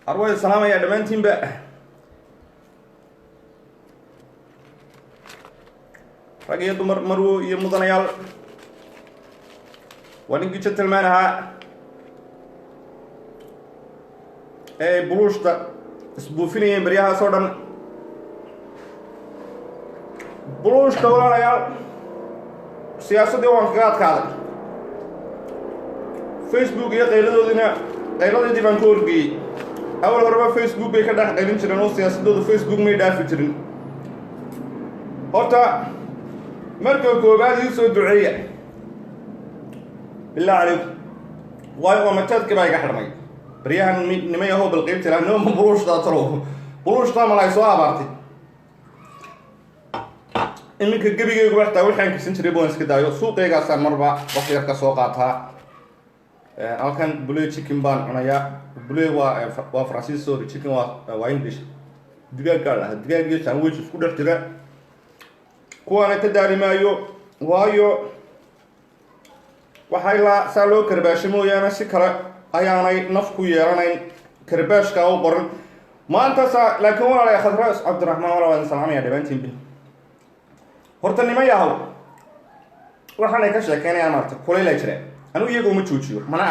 أروي السلام يا دمانتين بقى رجع دمر مرو يمضنا يال ونجي شتل منها بلوش تا سبوفيني بريها صورنا بلوش تقولنا يال سياسة دي وانقاد كذا فيسبوك يا غير دي بانكور بي أول مرة فيسبوك بيكده قايلين شرنا سياسة دو فيسبوك ميدا فيترين هتا مركب كوباد يسوي دعية بالله عليك واي ومتاد كبا يقحرمي بريها نميه هو بالقيمة لأنه بلوش دا تروه بلوش دا ملاي سواء بارتي إنك الجبي يقول حتى وحين كسنتري بونس كده يسوق يقاسان مربع بصير كسوقاتها أنا كان بلوي تشيكن بان أنا يا بلوي وفرنسيس سوري تشيكن وإنجليش دقيقة كلا دقيقة ساندويتش سكودر ترى كوانا تداري مايو وايو وحيلا سالو كرباش مويانا سكرة أياناي نفكو يراناي كرباش كاو برن ما أنت سا لكن ولا يا خضراء عبد الرحمن ولا سلام يا دبنتين بي هرتني ما ياهو وحنا كشلا كان يا مرت كل لا يشري أنا يجوا متشوشيو ما أنا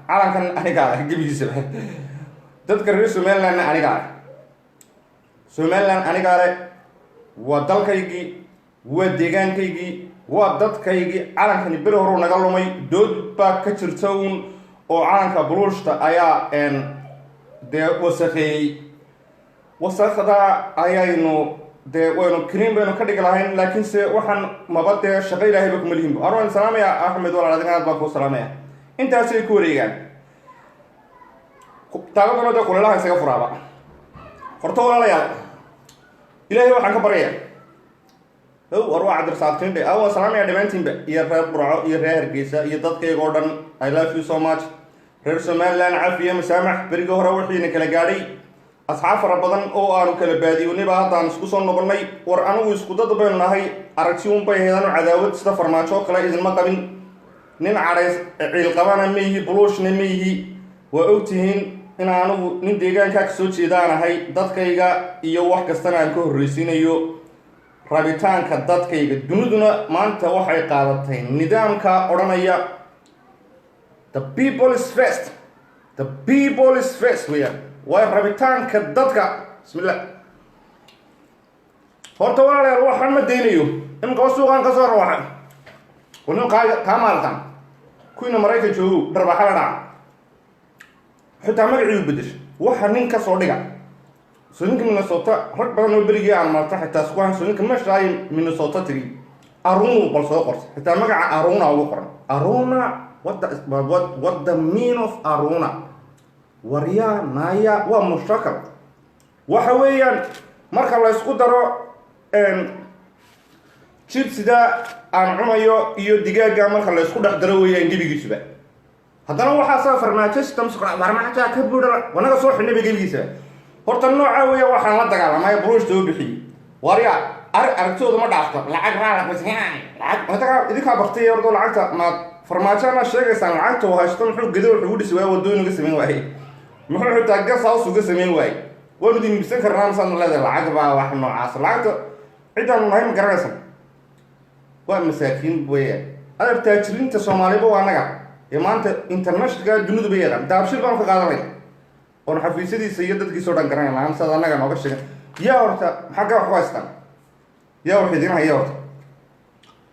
عادان كان أنا قاعد جيب يسبه تذكر سومال لأن أنا قاعد سومال لأن أنا قاعد ودل كيجي وديجان كيجي ودت كيجي عالم كان يبره رو نقله ماي دود باكتشرتون أو عالم كبروش تا أيا إن ده وسخ دا أيا إنه ده وإنه كريم بينه كده كلاهين لكن سه وحن ما بده شقي له بكم الهم أروان سلام يا أحمد ولا لدينا باكو سلام يا أنت أسي كوريان تاخذ ده كل الله يسقى فرابا فرتوا ولا يا إلهي وحنا كبرية هو أروح عدر ساعتين ده أول سلام يا دمانتين بقى يرهب برع يرهب جيسة يضطك جوردن I love you so much رسمال لان عافية مسامح برجع روحي نكلا جاري أصحاب ربضان أو أنا كلا بادي ونبى هذا نسقصون نبرني ورأنا ويسقطت بيننا هاي أرتيوم بيهذا عداوة فرماجو كلا إذا ما قبل نين عرس القبان ميه بلوش نميه وأوتهن إن أنا نديجان كاكسوتشي دانا هاي ضد كيجا يوح كستنا الكهر رسينا يو رابطان كضد كيجا دوننا مانتا وحي قادتين ندام كأورانيا the people is first the people is first ويا ورابطان كضد كا بسم الله هرتونا له روح محمد دينيو إن قصوغان قصور روحه ونو كامالتان كوينا مريكا جو دربا حالنا حتى مرعي بدش waxa ninka soo dhiga Soninka Minnesota rag badan oo berigii aan martay xitaa iskuwan Soninka meeshay Minnesota tiri Arun bal soo qortay xitaa magaca Aruna ugu qoran Aruna what the mean of Aruna wariya naya waa mushtakal waxa weeyaan marka la isku daro chipsida aan cunayo iyo digaaga marka la isku dhex daro weeyaan dibigiisuba haddana waxaa soo Farmaajo system Farmaajo ka buudara wanaga soo xilli bigiisa horta nooca weeyo waxaan la dagaalamay brush soo bixi wariya aragtooda ma dhaafto lacag raad bas lacag wadaga idinka baqtay ordo lacagta ma Farmaajo ma sheegaysan lacagta waa haysto muxuu gado wuxuu dhisi waa wadooyinka sameyn waayay muxuu taaga soo suuga sameyn waayay wadu misan karnaan san leedahay lacag baa wax noocaas lacagta ciidan ma garanaysan waa masaakiin weeyo adabta jirinta Soomaaliba waa naga maanta international dunida bay yaqaan daabshil baan ka qaadanay oo xafiisyadiisa iyo dadkiisa oo dhan garanayna aan sad anaga nooga sheegay yaa horta xagga wax waastan yaa wax idin hayo horta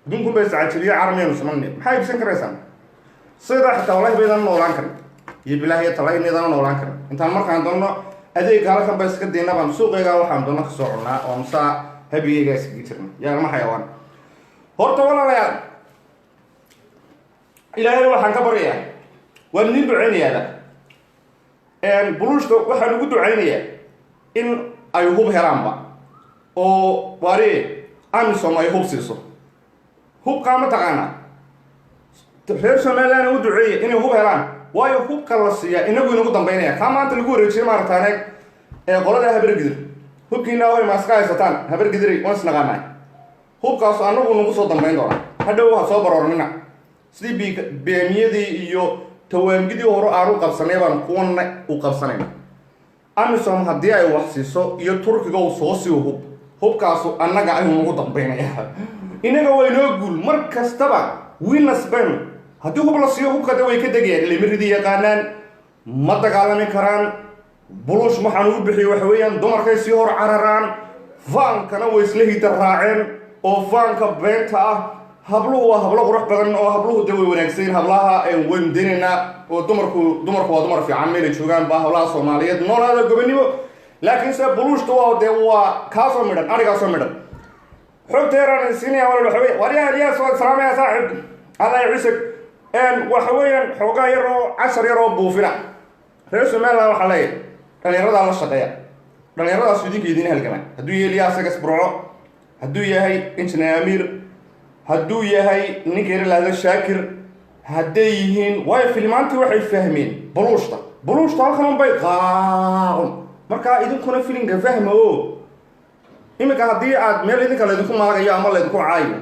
dunku bay saaciliye armeen usmanne maxay ibsan karaysan sida xataa wallahi baydan noolaan karin iyo bilaahi talaynaydan noolaan karin intaan markaan doonno adeeg halkan bay iska deena baan suuqayga waxaan doonno ka soo cunaa oo musa habiyayga iska jirna yaa ma xayawaan horta walaalayaal إلهي وحن كبرية ونندو عيني هذا بلوشتو وحن نقدو عيني إن أيهوب هرامبا أو واري أمسو ما يهوب سيسو هوب قامة تغانا تفرسو مالان ودو عيني إنه هوب هرام ويهوب كالسيا إنه ينقو دنبينيا كما أنت لقو ريكشي مارتانيك قولة هبر قدر هوب كينا وي ماسكاي ستان هبر قدري وانس نغاناي هوب كاسو أنه نقو دنبين دورا هذا هو صبر ورننا sidii beemiyadii iyo tawaangidii hore aanu qabsanay baan kuwana u qabsanayna amisom haddii ay wax siiso iyo turkiga uu soo siiyo hubkaasu annaga ayuu nagu dambaynayaa inaga waynoo guul mar kastaba winas ben haddii hub la siiyo hubkada way ka degayaan limiridi yaqaanaan ma dagaalami karaan bulush waxaan ugu bixiyo waxa weeyaan dumarkay sii hor cararaan faankana way isla hida raaceen oo faanka beenta ah habluhu waa hablo qurux badan oo habluhu de way wanaagsan hablaha ay wandinayna oo dumarku waa dumar fiican meel joogaan baa hablaha Soomaaliyeed noolaada gobonimo laakiin se bulushtu waa de waa kaasoo midhan aniga soo midhan xogteeran sinaya wala waxa weey wariyaha riyaas waa salaamaya saaxib alla yusik waxa weeyaan xogaa yar oo casar yar oo buufina reer Soomaaliya waxa leeyahay dhalinyarada la shaqeeya dhalinyaradaas idin halgama hadduu Elias Gasbro hadduu yahay injineer Amir hadduu yahay ninka la Shaakir hadday yihiin way filmaantii waxay fahmeen bulushta halkan bay qaaqon marka idinkuna filinka fahmo imika haddii aad meel idinka leedinku maagayo ama leedinku caayo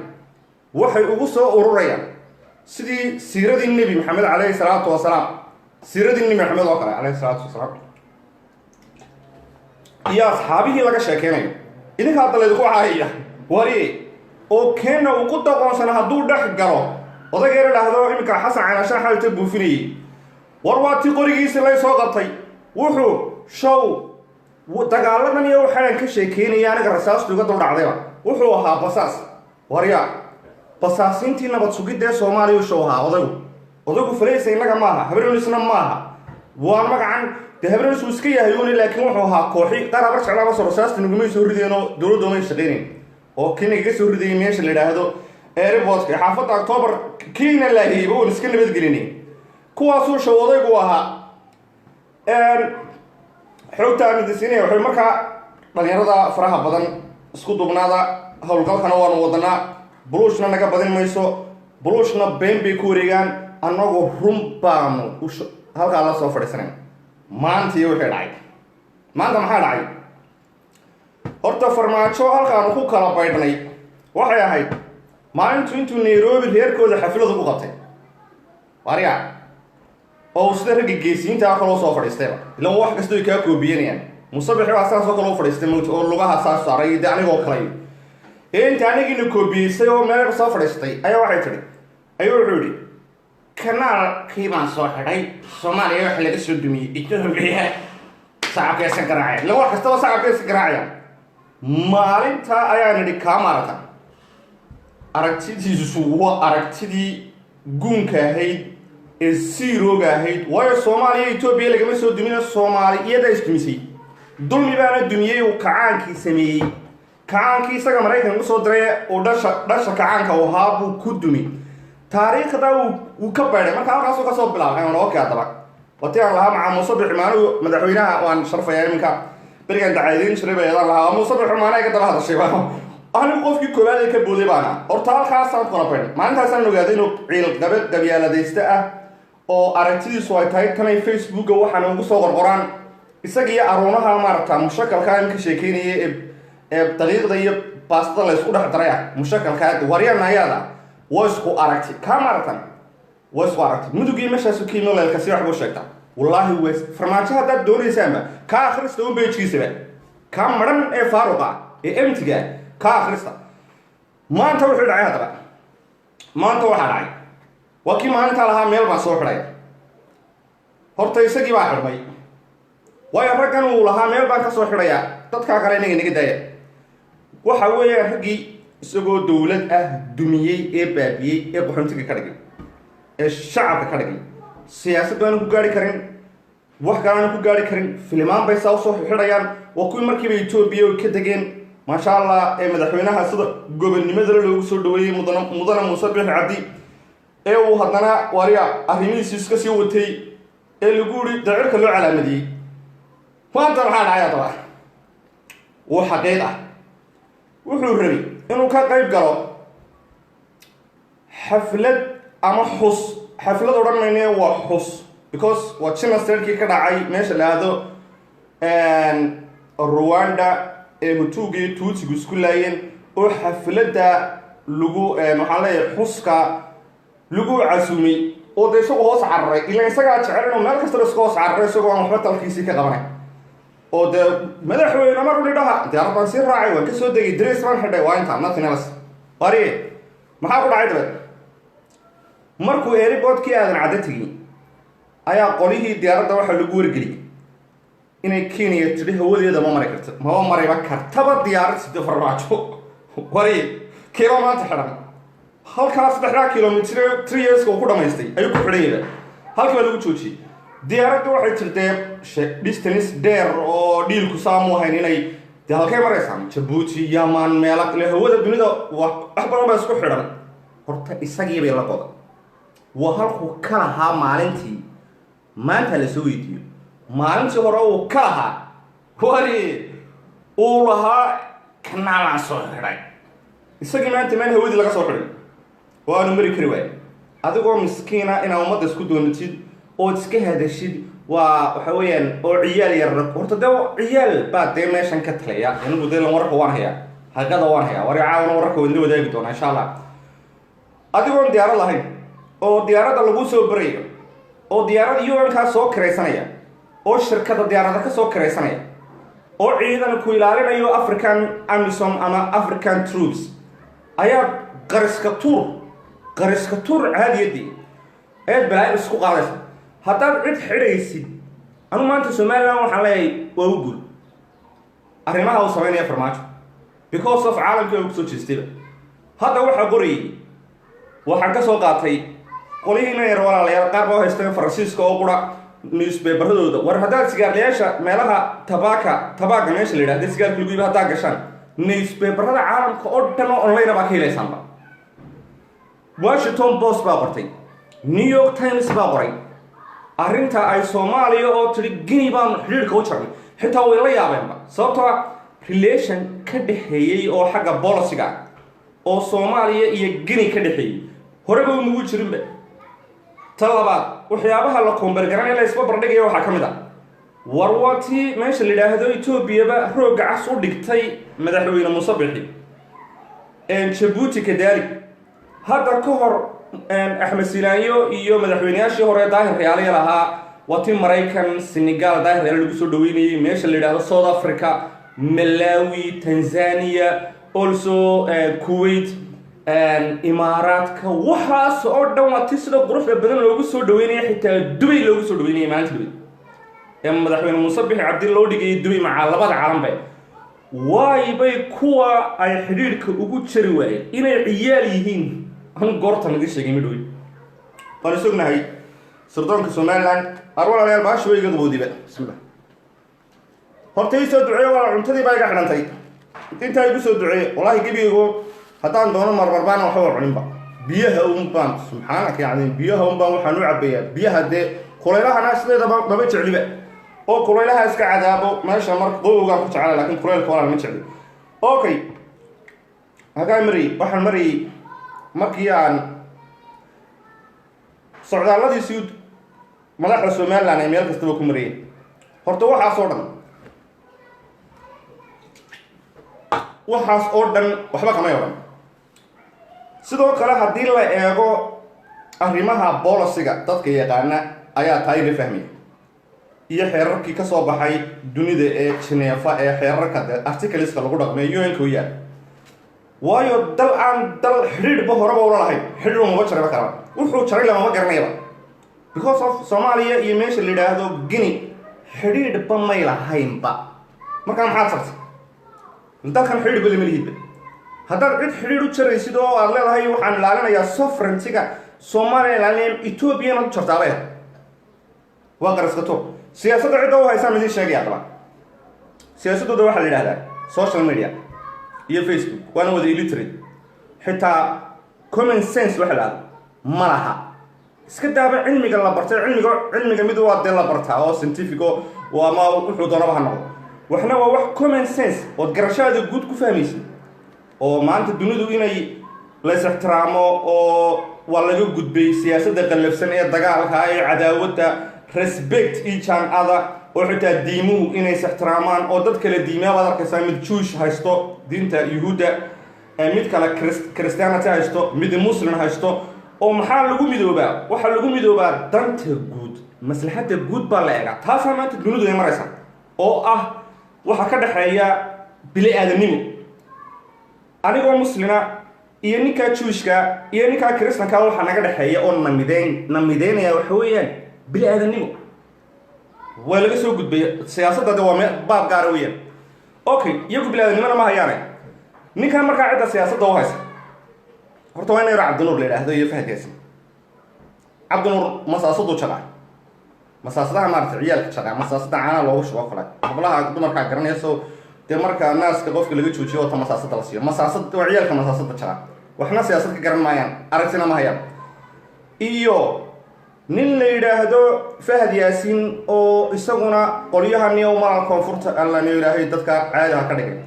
waxay ugu soo ururayaan sidii siiradii Nabi Maxamed alayhi salaatu wasalaam siiradii Nabi Maxamed oo kale alayhi salaatu wasalaam iyo asxaabihii laga sheekeynayo idinka hadda leedinku caayaya wari oo keena ugu daqoonsan hadduu dhex galo odageera dhahdo imika xasan calaashan xaalta buufinayay war waati qorigiisa lay soo qabtay wuxuu show dagaaladan iyo waxaan ka sheekeynaya aniga rasaastu uga dul dhacdayba wuxuu ahaa basaas wariya basaasintii nabad sugidda Soomaaliya show ahaa odagu faleysay inaga maaha habreenisna maaha waa magacan habreenis iska yahay laakiin wuxuu ahaa kooxi qaraabo jeclaaba soo rasaasta nugumay soo rideeno dawladdu ma shaqeyneen oo kiniga soo riday meesha la yiraahdo Airporka xaafadda October kiina la heeyay oo iska nabad gelinay kuwaas oo showodaygu ahaa xogta midisiinay waxay markaa dhalinyarada faraha badan isku dubnaada hawlgalkana waan wadanaa bulushna naga badin mayso bulushna been bay ku wareegaan annagu rumbaanu halkaa la soo fadhiisanay maanta iyo wixii dhacay maanta maxaa dhacay horta Farmaajo halkaan ku kala baydhnay waxay ahayd maalintu intuu Nairobi reerkooda xaflad ugu qabtay wariya oo sida rag geesiinta kala soo fadhiistay ilaa wax kasta ay ka koobiyanayaan musabbixi waa saas oo kala fadhiistay oo lugaha saas saaray anigoo kale inta anigina koobiyay oo meel soo fadhiistay ayaa waxay tiri ayuu wuxuu kanaal kiiman soo xidhay Soomaaliya wax laga soo dumiyay Itoobiya saacadeysan garaacay la wax kasta saacadeysan garaacay maalinta ayaan nidhi kaamarata aragtidiisu waa aragtidii guunka ahayd ee siirooga ahayd waayo Soomaaliya Itoobiya lagama soo dumin Soomaaliyada isdumisay dulmi baana dumiyay oo kacaankii sameeyay kacaankii isaga Mareykanka soo diray oo dhasha kacaanka oo haabu ku dumi taariikhda uu ka baadhay marka halkaas ka soo bilaabay oo ka daba wataan laha maca musabbix maanu madaxweynaha waan sharfayaa iminka barigan dacaydeen shirbeeyada laha musabbix maana ka daba hadashay أنا أقول في كوالي كبودي بانا أرتال خاصة قرابين ما أنت أصلا نقدر نقيل قبل دبيالة ديستا أو أرتدي سويتاي كنا فيسبوك أو حنا نقول صور قرآن إسقي أرونها مرتا مشكل كائن كشكيني بطريقة ذي باستل يسقط حتريا مشكل كائن وريا نيادا ويسقو أرتدي كامرتا ويسقو أرتدي مدوقي مش هسوكي نولا الكثير حبوا شكتا والله ويس فرماتش هذا دوري سامة كآخر استوى بيجي سبب كامرن فاروقا إمتى كآخرستا ما أنت وحيد عيا ترى ما أنت واحد عيا وكي ما أنت لها ميل ما صور عيا هرتا يسقي واحد باي ويا رجعوا لها ميل ما كصور عيا تذكر كلامي نيجي داير وحوي رجع سقوا دولة دمية بابية بحنتك كارجي الشعب كارجي سياسة كانوا كاري كارين واحد كانوا كاري كارين فيلمان بيساو صور عيا وكل مركب يتوبيا وكتجين ما شاء الله مدحوينها صدق قبل نمذر لو صار دوي مدن مصبح عدي وهذانا وريا أهمي سيسكسي وتي اللي يقولي تعرف كله على مدي ما أنت محل عيا طبعا وحقيقة وحوري إنه كان قريب قالوا حفلة أما حص حفلة دوران مني وحص because واتشنا سيركي كده عاي ماشي لهذا رواندا متوجي توتي جسكولاين أو حفلة لجو محلة حسكا لجو عزومي oo de soo hoos carray ilaa isaga jecel inuu meel kasta soo saaro isagoo aan waxba talkiisii ka qabanay oo de madaxweyne mar uu dhaha diyaarad baan sii raacay waan ka soo degay dress baan xidhay waa inta nothing else wari maxaa ku dhacay dad markuu airportkii aadan cadatiga ayaa qolihii diyaaradda waxa lagu wargeliyay inay Kenya tidhi hawadeeda ma mari karto ma mariba kartaba diyaarad sida Farmaajo wari kilo maanta xiran halkaas 3 kilomitir 3 years ku dhamaystay ayuu ku xidhay halka lagu joojiyay diyaaraddu waxay jirtay distance dheer oo dhiilku saamu ahayn inay halkay maraysan Djibouti Yaman meel kale hawada dunida wax badan baa isku xidhan horta isagii bay la qodo waa halku kala ha maalintii maanta la soo weydiyo maalintii hore uu ka lahaa wari uu lahaa kanaalaan soo xidhay isagii maanta meel hawadii laga soo xidhay waanu mari kari waay adigoo miskiina inaa ummadda isku doonatid oo iska hadashid waa waxa weeyaan oo ciyaal yar horta dee ciyaal baa dee meeshan ka talaya anigu dee lan warka waan hayaa hagada waan hayaa wari caawana warka wadna wadaagi doona insha allah adigoon diyaarad lahayn oo diyaaradda lagu soo barayo oo diyaarad UN-ka soo kiraysanaya oo shirkadda diyaaradda ka soo kiraysanaya oo ciidan ku ilaalinayo African Amisom ama African troops ayaa qariska tuur caadiyadii ee balaay isku qaadaysa haddaad cid xidhaysid anu maanta Somaliland waxaan leeyahay waa u guul arrimaha uu sameynaya Farmaajo because of caalamka uu soo jeestay hadda waxa qoriyay waxaan ka soo qaatay qolihiina yar walaalayaal qaar baa haysteen Faransiiska oo qura newspaperadooda war haddaad sigaarlayaasha meelaha tabaaga meesha la yiraahdo sigaarka lagu iibiyo haddaad gashaan newspaperada caalamka oo dhan oo online baa ka helaysaanba Washington Post baa qortay New York Times baa qoray arrinta ay Soomaaliya oo tiri Guinea baan xiriirka u jarnay xitaa way la yaabeenba sababtoo ah relation ka dhaxeeyay oo xagga policy-ga oo Soomaaliya iyo Guinea ka dhaxeeyay horeba uu nugu jirinba talabaad waxyaabaha la koonbargaran la isba bardhigayo waxa kamid ah warwati meesha la yiraahdo Ethiopia ba rooga cas u dhigtay madaxweyne Muuse Bixi Djibouti kadalik hadda ka hor Axmed Silaayo iyo madaxweynayaashii hore daahir reyaal lahaa wati Mareykan Senegal daahir reyaal lagu soo dhaweynayay meesha la yiraahdo South Africa Malawi Tanzania also Kuwait Imaaraadka waxaas oo dhan wati sida quruxda badan loogu soo dhaweynayay xitaa Dubai loogu soo dhaweynayay maalinta Dubai madaxweyne Muuse Bixi Cabdi loo dhigay Dubai maca labada caalam way bay kuwa ay xiriirka ugu jiri waayeen inay ciyaal yihiin aan goortan idin sheegay midhow waan sugnahay sirdoonka Somaliland arwalayaal baash way iga boodiba bismillah hortay soo duceeyo wala cuntadii baa iga xidhantay inta ay ku soo duceeyo wallahi gabiyego haddaan doono marbarbaan waxa uu cuninba biyaha baan subxaanaka yaani biyaha baan waxaan u cabeeyaa biyaha de kuleelaha sideeda baba jecliba oo kuleelaha iska cadaabo meesha mar qowga ku jecel laakiin kuleelka wala ma jecli okay hagaa waxaan mari markii aan socdaaladii Suud madaxda Somaliland ay meel kasta ku mariyeen horta waxaas oo dhan waxba kama yaran sidoo kale hadii la eego arrimaha policy-ga dadka yaqaana ayaa taayir fahmay iyo xeerarkii ka soo baxay dunida ee Geneva ee xeerarka articleska lagu dhaqmeeyo UN-ka uu yahay waayo dal aan dal xiriir ba horaba u lahayn xiriir uma jaraba kara wuxuu jaray lama garanayba because of Soomaaliya iyo meesha la yiraahdo Guinea xiriir ba may lahaynba marka maxaa sartay dalkan xiriir ba lama lihid haddaad cid xiriir u jaraysid oo aad leedahay waxaan ilaalinayaa sovereignty-ga Soomaaliland Ethiopia ma jartaabay waa qaraskato siyaasadda cid oo haysan midii sheegay aqla siyaasadooda waxa la yiraahdaa social media iyo Facebook waana wada illiterate xitaa common sense waxa la ma laha iska daaba cilmiga la bartay cilmiga mid waa de la bartaa oo scientific oo ama wuxuu doonaba ha noqdo waxna waa wax common sense oo garashada guud ku fahmaysid oo maanta dunidu inay la ixtiraamo oo waa laga gudbay siyaasadda qalafsan ee dagaalka ay cadaawada respect each other oo xitaa diimuhu inay ixtiraamaan oo dad kale diimaha wada arkaysaa mid Jewish haysto diinta Yahuuda mid kale Christianity haysto mid Muslim haysto oo maxaa lagu midoobaa waxa lagu midoobaa danta guud maslaxada guud baa la eega taas maanta dunidu ay maraysaa oo ah waxa ka dhaxeeya bili aadanimo anigoo muslina iyo ninka Jewish-ka iyo ninka Christian-ka waxa naga dhaxeeya oo namideynaya waxa weeyaan bili aadanimo waa laga soo gudbay siyaasadda waa baab gaar weeyaan okay iyagu bili aadanimo ma hayaan ninkan markaa cidda siyaasadda u haysa horta waa inay Cabdinuur leeyahay iyo fahadkiisa Cabdinuur masaasadu jabaa masaasadaha maarta ciyaalka jabaa masaasada caana loogu shubo kale hablaha dumarka garanayso de marka naaska qofka laga joojiyo ta masaasada la siiyo masaasada waa ciyaalka masaasada jabaa waxna siyaasad ka garan maayaan aragtina ma hayaan iyo nin la yiraahdo Fahad Yaasiin oo isaguna qolyahan iyo maal koonfurta alla ilaahay dadka caadaha ka dhigay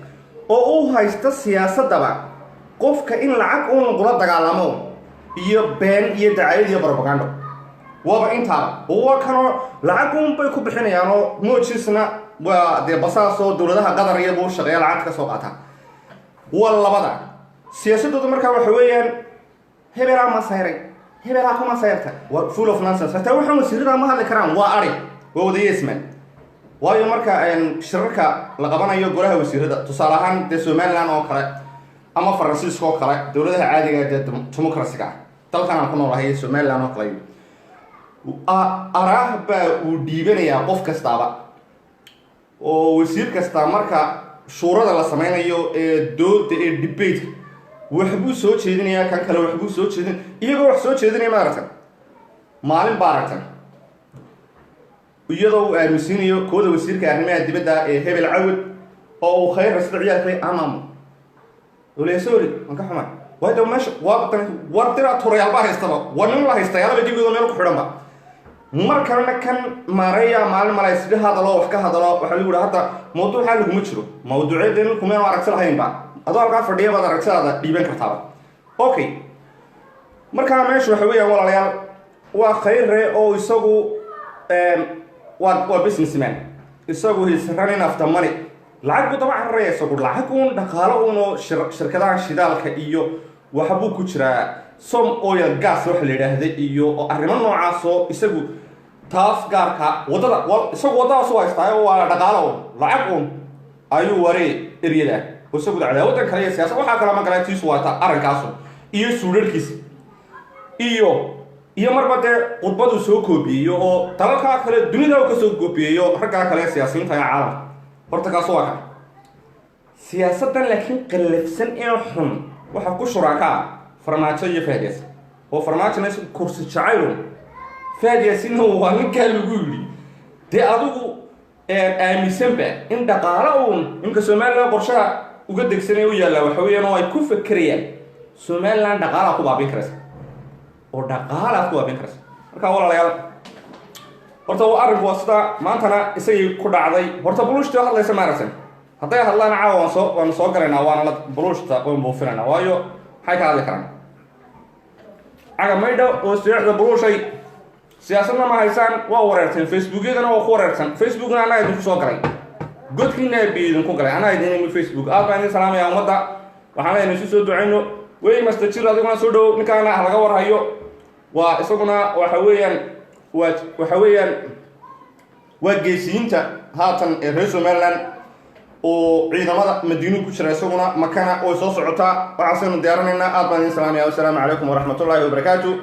oo uu haysta siyaasadaba qofka in lacag uu qula dagaalamo iyo been iyo dacaayad iyo propaganda waba inta oo kano lacag uu bay ku bixinayaan oo moojisna waa de basaaso dawladaha qadar iyo buu shaqeeya lacag ka soo qaata walabada siyaasadoodu markaa waxa weeyaan hebela ma sayray hebela kuma sayrta waa full of nonsense hatta waxaan wasiirada ma hadli karaan waa ari waa wadayeesman waayo marka shirarka la qabanayo golaha wasiirada tusaale ahaan de Somaliland oo kale ama Faransiiska oo kale dawladaha caadiga ah ee dimuqraasiga dalkan aan ku noolahay Somaliland oo kale arahba uu dhiibanaya qof kastaaba oo wasiir kasta marka shuurada la sameeyo ee dooda ee debate waxbuu soo jeedinaya kan kale waxbuu soo jeedin iyagoo wax soo jeedinaya ma aragtan maalin baaragtan iyadoo aaminsiinayo kooda wasiirka arrimaha dibadda ee hebel cawd oo khayr sida ciyaalkay amam wala sorry man ka xuma way dad meesha wartira turayal baa haystaba wanin la haystayaba dibadda meel ku xiran ba markana kan maaraya maalin malay sidii hadalo wax ka hadalo waxa lagu yiraahdaa hadda mowduuca lagu ma jiro mowduuceedeen kuma aan aragsan lahayn ba adoo halka fadhiya baad aragtada dhiiban kartaa okay marka meesha waxa weeyaan walaalayaal waa khayr oo isagu waa businessman isagu is running after money lacag daba carreey isagu lacag uun dhaqaale uun shirkadaha shidaalka iyo waxa buu ku jiraa some oil gas wax la yiraahdo iyo arrimo noocaas oo isagu taas gaarka wadada isagu wadada soo haystay waa dhaqaale lacag uun ayuu waree eriyada isagu dacdaa wadan kale siyaasad waxa kala ma galatiis waata arinkaas iyo suularkiisa iyo marba de qudbadu soo koobiyo oo dalalka kale dunida ka soo koobiyo ragga kale siyaasiyiinta caalamka horta kaas waa ka siyaasadan laakiin qalafsan ee xun waxa ku shuraaka Farmaajo iyo Fahad Yaasiin oo Farmaajo isku kursi jacayl Fahad Yaasiin waa ninka lagu yiri de adigu aaminsan ba in dhaqaale uun inka Soomaaliya qorshaha uga degsanay u yaala waxa weeyaan oo ay ku fikirayaan Soomaaliland dhaqaale ku baabin karaysa oo dhaqaale ku baabin karaysa marka walaalayaal horta waa arrin wasta maantana isagii ku dhacday horta bulushta hadlaysa maaraysan hadday hadlaan caawa waan soo galaynaa waana la bulushta oo buufinana waayo maxay ka hadli karaan aga maydho oo siyaasadda bulushay siyaasadna ma haysaan waa wareerteen facebookyadana waa ku wareersan facebookna anaa idinku soo galay godkiina biidin ku galay anaa idin Facebook aad baan salaamaya umada waxaan leeyahay isu soo duceyno way mastajir adiguna soo dhow ninkaana laga warhayo waa isaguna waxa weeyaan waa geesiinta haatan ee reer Somaliland oo ciidamada Madiina ku jira isaguna makana oo soo socota waxaan diyaarinayna aad baan salaamaya. Assalaamu calaykum wa rahmatullaahi wa barakaatuh.